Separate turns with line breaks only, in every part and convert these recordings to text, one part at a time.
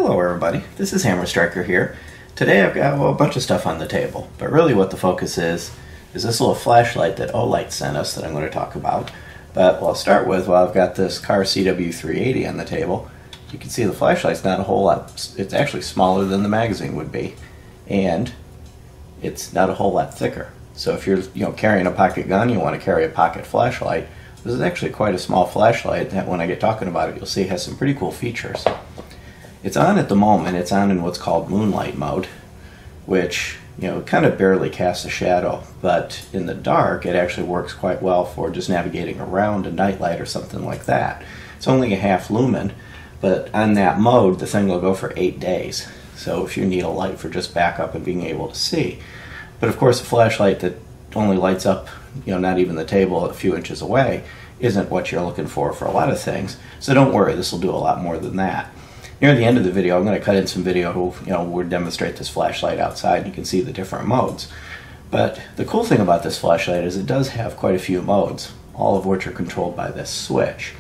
Hello everybody, this is Hammer Striker here. Today I've got a bunch of stuff on the table, but really what the focus is this little flashlight that Olight sent us that I'm going to talk about. But what I'll start with, while I've got this car CW380 on the table, you can see the flashlight's not a whole lot, it's actually smaller than the magazine would be, and it's not a whole lot thicker. So if you're carrying a pocket gun, you want to carry a pocket flashlight, this is actually quite a small flashlight that when I get talking about it you'll see it has some pretty cool features. It's on at the moment, it's on in what's called moonlight mode, which kind of barely casts a shadow, but in the dark it actually works quite well for just navigating around a nightlight or something like that. It's only a half lumen, but on that mode the thing will go for 8 days. So if you need a light for just backup and being able to see. But of course a flashlight that only lights up not even the table a few inches away isn't what you're looking for a lot of things. So don't worry, this will do a lot more than that. Near the end of the video, I'm going to cut in some video where we'll demonstrate this flashlight outside and you can see the different modes. But the cool thing about this flashlight is it does have quite a few modes, all of which are controlled by this switch.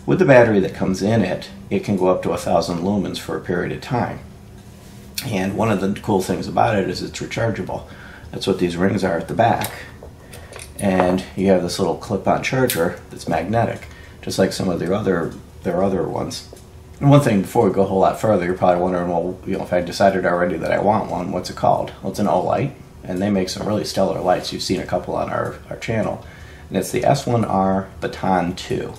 With the battery that comes in it, it can go up to 1,000 lumens for a period of time. And one of the cool things about it is it's rechargeable. That's what these rings are at the back. And you have this little clip-on charger that's magnetic, just like some of their other ones. And one thing, before we go a whole lot further, you're probably wondering, well, if I decided already that I want one, what's it called? Well, it's an Olight, and they make some really stellar lights. You've seen a couple on our channel. And it's the S1R Baton II.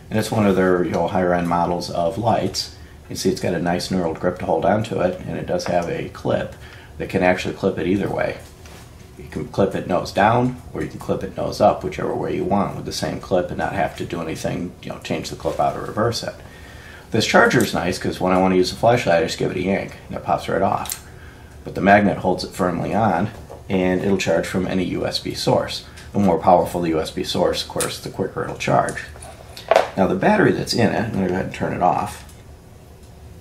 And it's one of their higher-end models of lights. You can see it's got a nice knurled grip to hold onto it, and it does have a clip that can actually clip it either way. You can clip it nose down, or you can clip it nose up, whichever way you want with the same clip and not have to do anything, change the clip out or reverse it. This charger is nice because when I want to use a flashlight, I just give it a yank and it pops right off. But the magnet holds it firmly on and it'll charge from any USB source. The more powerful the USB source, of course, the quicker it'll charge. Now the battery that's in it, I'm going to go ahead and turn it off.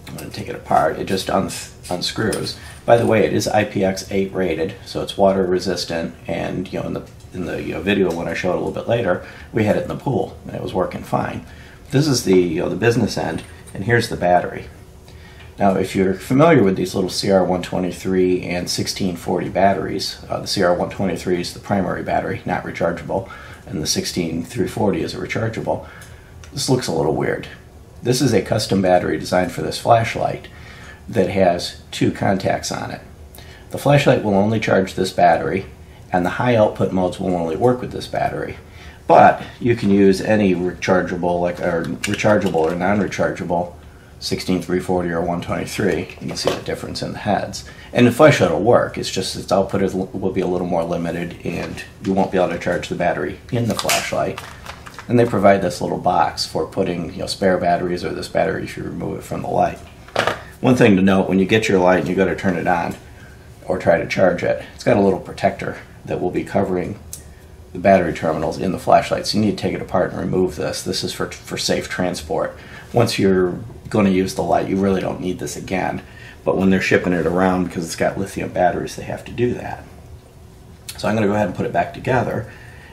I'm going to take it apart. It just unscrews. By the way, it is IPX8 rated, so it's water resistant, and in the video when I show it a little bit later, we had it in the pool and it was working fine. This is the the business end, and here's the battery. Now, if you're familiar with these little CR123 and 1640 batteries, the CR123 is the primary battery, not rechargeable, and the 16340 is a rechargeable. This looks a little weird. This is a custom battery designed for this flashlight that has 2 contacts on it. The flashlight will only charge this battery, and the high output modes will only work with this battery. But you can use any rechargeable or non-rechargeable 16340 or 123. You can see the difference in the heads. And the flashlight will work, it's just its output will be a little more limited and you won't be able to charge the battery in the flashlight. And they provide this little box for putting spare batteries or this battery if you remove it from the light. One thing to note, when you get your light and you go to turn it on or try to charge it, it's got a little protector that will be covering the battery terminals in the flashlight, so you need to take it apart and remove this. This is for safe transport. Once you're going to use the light, you really don't need this again, but when they're shipping it around, because it's got lithium batteries, they have to do that. So I'm going to go ahead and put it back together,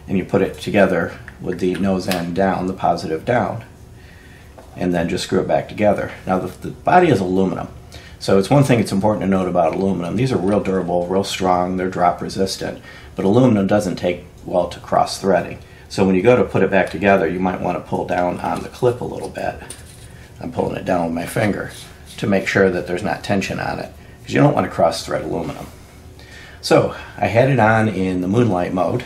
and you put it together with the nose end down, the positive down, and then just screw it back together. Now the body is aluminum, so it's one thing it's important to note about aluminum. These are real durable, real strong, they're drop resistant, but aluminum doesn't take well to cross threading. So when you go to put it back together, you might want to pull down on the clip a little bit. I'm pulling it down with my finger to make sure that there's not tension on it, because you don't want to cross thread aluminum. So I had it on in the moonlight mode,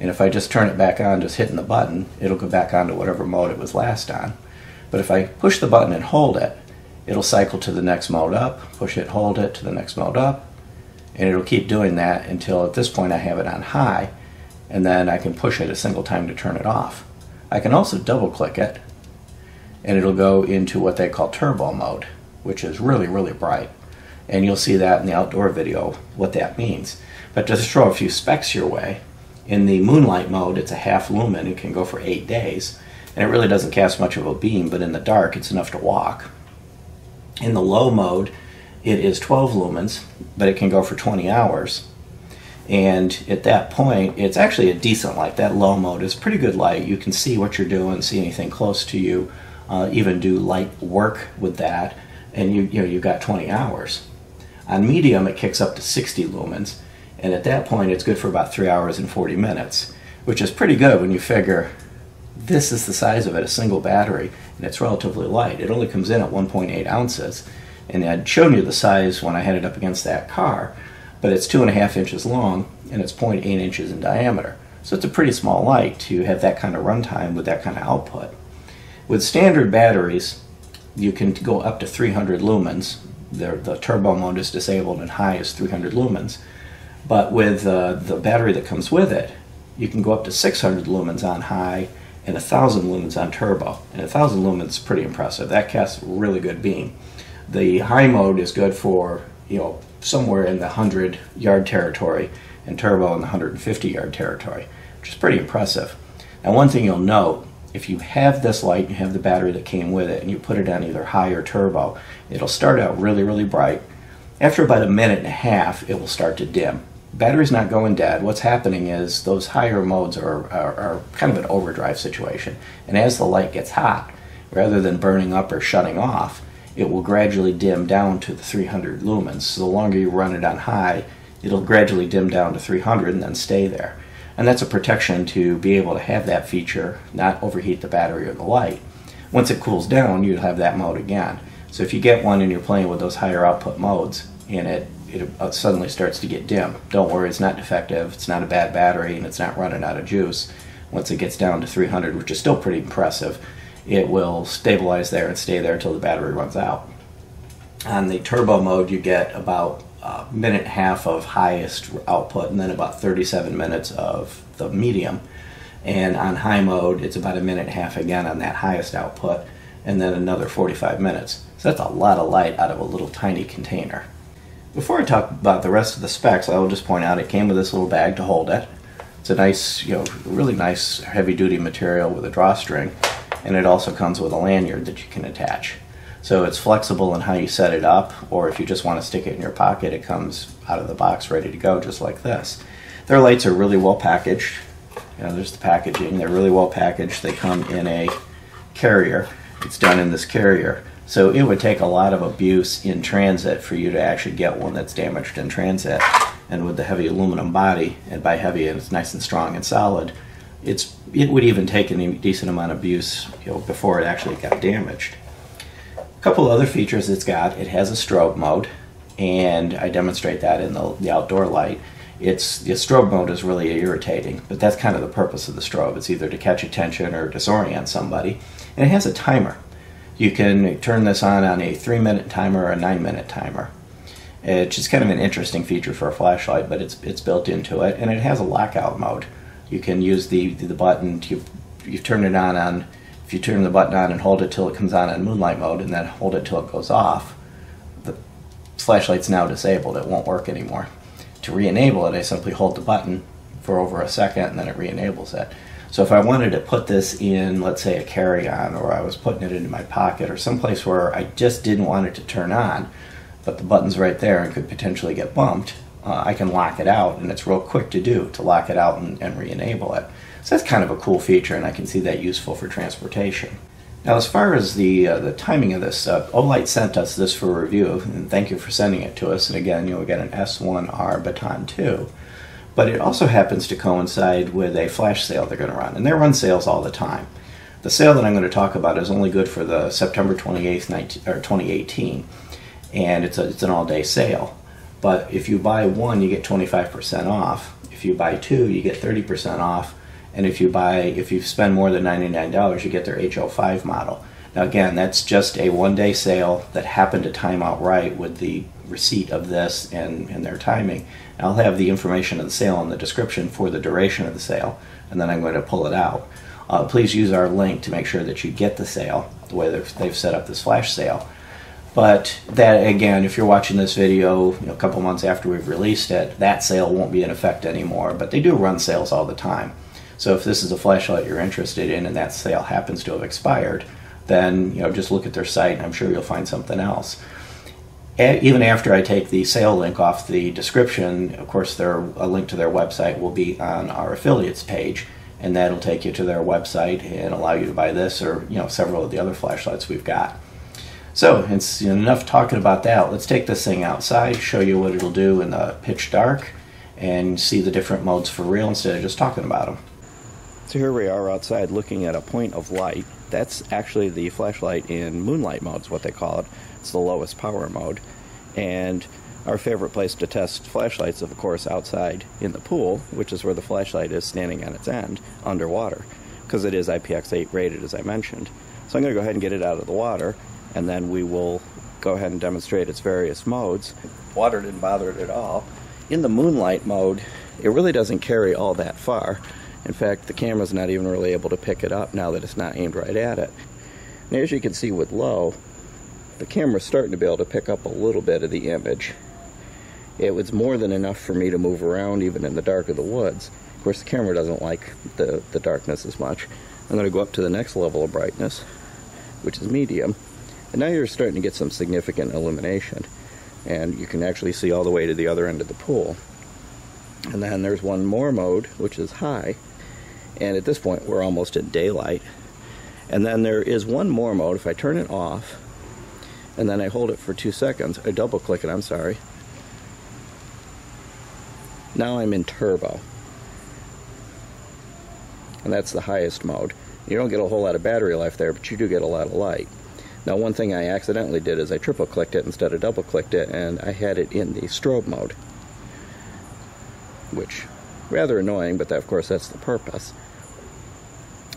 and if I just turn it back on, just hitting the button, it'll go back on to whatever mode it was last on. But if I push the button and hold it, it'll cycle to the next mode up, push it, hold it to the next mode up, and it'll keep doing that until at this point I have it on high, and then I can push it a single time to turn it off. I can also double click it and it'll go into what they call turbo mode, which is really, really bright. And you'll see that in the outdoor video, what that means. But just to throw a few specs your way, in the moonlight mode it's a half lumen, it can go for 8 days, and it really doesn't cast much of a beam, but in the dark it's enough to walk. In the low mode it is 12 lumens, but it can go for 20 hours. And at that point, it's actually a decent light. That low mode is pretty good light. You can see what you're doing, see anything close to you, even do light work with that. and you've got 20 hours. On medium, it kicks up to 60 lumens, and at that point it's good for about 3 hours and 40 minutes, which is pretty good when you figure this is the size of it, a single battery, and it's relatively light. It only comes in at 1.8 ounces, and I'd shown you the size when I had it up against that car, but it's 2.5 inches long and it's 0.8 inches in diameter. So it's a pretty small light to have that kind of runtime with that kind of output. With standard batteries, you can go up to 300 lumens. The turbo mode is disabled and high is 300 lumens. But with the battery that comes with it, you can go up to 600 lumens on high and 1,000 lumens on turbo. And 1,000 lumens is pretty impressive. That casts a really good beam. The high mode is good for, somewhere in the 100-yard territory, and turbo in the 150-yard territory, which is pretty impressive. Now, one thing you'll note, if you have this light and you have the battery that came with it and you put it on either high or turbo, it'll start out really, really bright. After about a minute and a half, it will start to dim. Battery's not going dead. What's happening is those higher modes are kind of an overdrive situation. And as the light gets hot, rather than burning up or shutting off, it will gradually dim down to the 300 lumens. So the longer you run it on high, it'll gradually dim down to 300 and then stay there. And that's a protection to be able to have that feature, not overheat the battery or the light. Once it cools down, you'll have that mode again. So if you get one and you're playing with those higher output modes and it suddenly starts to get dim, don't worry, it's not defective, it's not a bad battery, and it's not running out of juice. Once it gets down to 300, which is still pretty impressive, it will stabilize there and stay there until the battery runs out. On the turbo mode, you get about a minute and a half of highest output and then about 37 minutes of the medium. And on high mode, it's about a minute and a half again on that highest output, and then another 45 minutes. So that's a lot of light out of a little tiny container. Before I talk about the rest of the specs, I will just point out it came with this little bag to hold it. It's a nice, really nice heavy-duty material with a drawstring, and it also comes with a lanyard that you can attach. So it's flexible in how you set it up, or if you just want to stick it in your pocket, it comes out of the box ready to go just like this. Their lights are really well packaged. There's the packaging. They're really well packaged. They come in a carrier. It's done in this carrier. So it would take a lot of abuse in transit for you to actually get one that's damaged in transit. And with the heavy aluminum body, and by heavy, it's nice and strong and solid, it would even take a decent amount of abuse before it actually got damaged. A couple other features it's got. It has a strobe mode, and I demonstrate that in the outdoor light. The strobe mode is really irritating, but that's kind of the purpose of the strobe. It's either to catch attention or disorient somebody. And it has a timer. You can turn this on a 3-minute timer or a 9-minute timer. It's just kind of an interesting feature for a flashlight, but it's built into it, and it has a lockout mode. You can use the button. You turn it on. If you turn the button on and hold it till it comes on in moonlight mode, and then hold it till it goes off, the flashlight's now disabled. It won't work anymore. To re-enable it, I simply hold the button for over a second, and then it re-enables it. So if I wanted to put this in, let's say, a carry-on, or I was putting it into my pocket, or someplace where I just didn't want it to turn on, but the button's right there and could potentially get bumped, I can lock it out, and it's real quick to do, to lock it out and re-enable it. So that's kind of a cool feature, and I can see that useful for transportation. Now, as far as the timing of this, Olight sent us this for review, and thank you for sending it to us. And again, we got an S1R Baton II. But it also happens to coincide with a flash sale they're going to run, and they run sales all the time. The sale that I'm going to talk about is only good for the September 28th, 2018, and it's an all-day sale. But if you buy one, you get 25% off. If you buy two, you get 30% off. And if you spend more than $99, you get their H05 model. Now again, that's just a one-day sale that happened to time out right with the receipt of this and their timing. I'll have the information of the sale in the description for the duration of the sale, and then I'm going to pull it out. Please use our link to make sure that you get the sale, the way they've set up this flash sale. But that, again, if you're watching this video a couple months after we've released it, that sale won't be in effect anymore, but they do run sales all the time. So if this is a flashlight you're interested in and that sale happens to have expired, then just look at their site and I'm sure you'll find something else. Even after I take the sale link off the description, of course a link to their website will be on our affiliates page, and that'll take you to their website and allow you to buy this or several of the other flashlights we've got. So it's enough talking about that. Let's take this thing outside, show you what it'll do in the pitch dark, and see the different modes for real instead of just talking about them. So here we are outside looking at a point of light. That's actually the flashlight in moonlight mode is what they call it. It's the lowest power mode. And our favorite place to test flashlights is, of course, outside in the pool, which is where the flashlight is standing on its end, underwater, because it is IPX8 rated, as I mentioned. So I'm going to go ahead and get it out of the water, and then we will go ahead and demonstrate its various modes. Water didn't bother it at all. In the moonlight mode, it really doesn't carry all that far. In fact, the camera's not even really able to pick it up now that it's not aimed right at it. And as you can see with low, the camera's starting to be able to pick up a little bit of the image. It was more than enough for me to move around even in the dark of the woods. Of course, the camera doesn't like the darkness as much. I'm going to go up to the next level of brightness, which is medium. And now you're starting to get some significant illumination. And you can actually see all the way to the other end of the pool. And then there's one more mode, which is high. And at this point, we're almost in daylight. And then there is one more mode. If I turn it off, and then I hold it for 2 seconds, I double click it, I'm sorry. Now I'm in turbo. And that's the highest mode. You don't get a whole lot of battery life there, but you do get a lot of light. Now, one thing I accidentally did is I triple clicked it instead of double clicked it, and I had it in the strobe mode. Which, rather annoying, but that, of course, that's the purpose.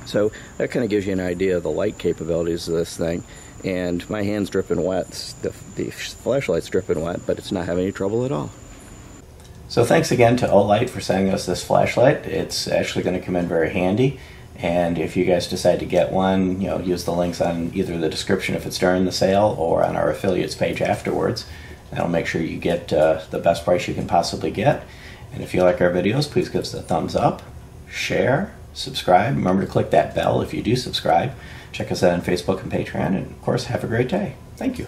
So that kind of gives you an idea of the light capabilities of this thing. And my hand's dripping wet, the flashlight's dripping wet, but it's not having any trouble at all. So thanks again to Olight for sending us this flashlight. It's actually going to come in very handy. And if you guys decide to get one, use the links on either the description if it's during the sale or on our affiliates page afterwards. That'll make sure you get the best price you can possibly get. And if you like our videos, please give us a thumbs up, share, subscribe. Remember to click that bell if you do subscribe. Check us out on Facebook and Patreon. And of course, have a great day. Thank you.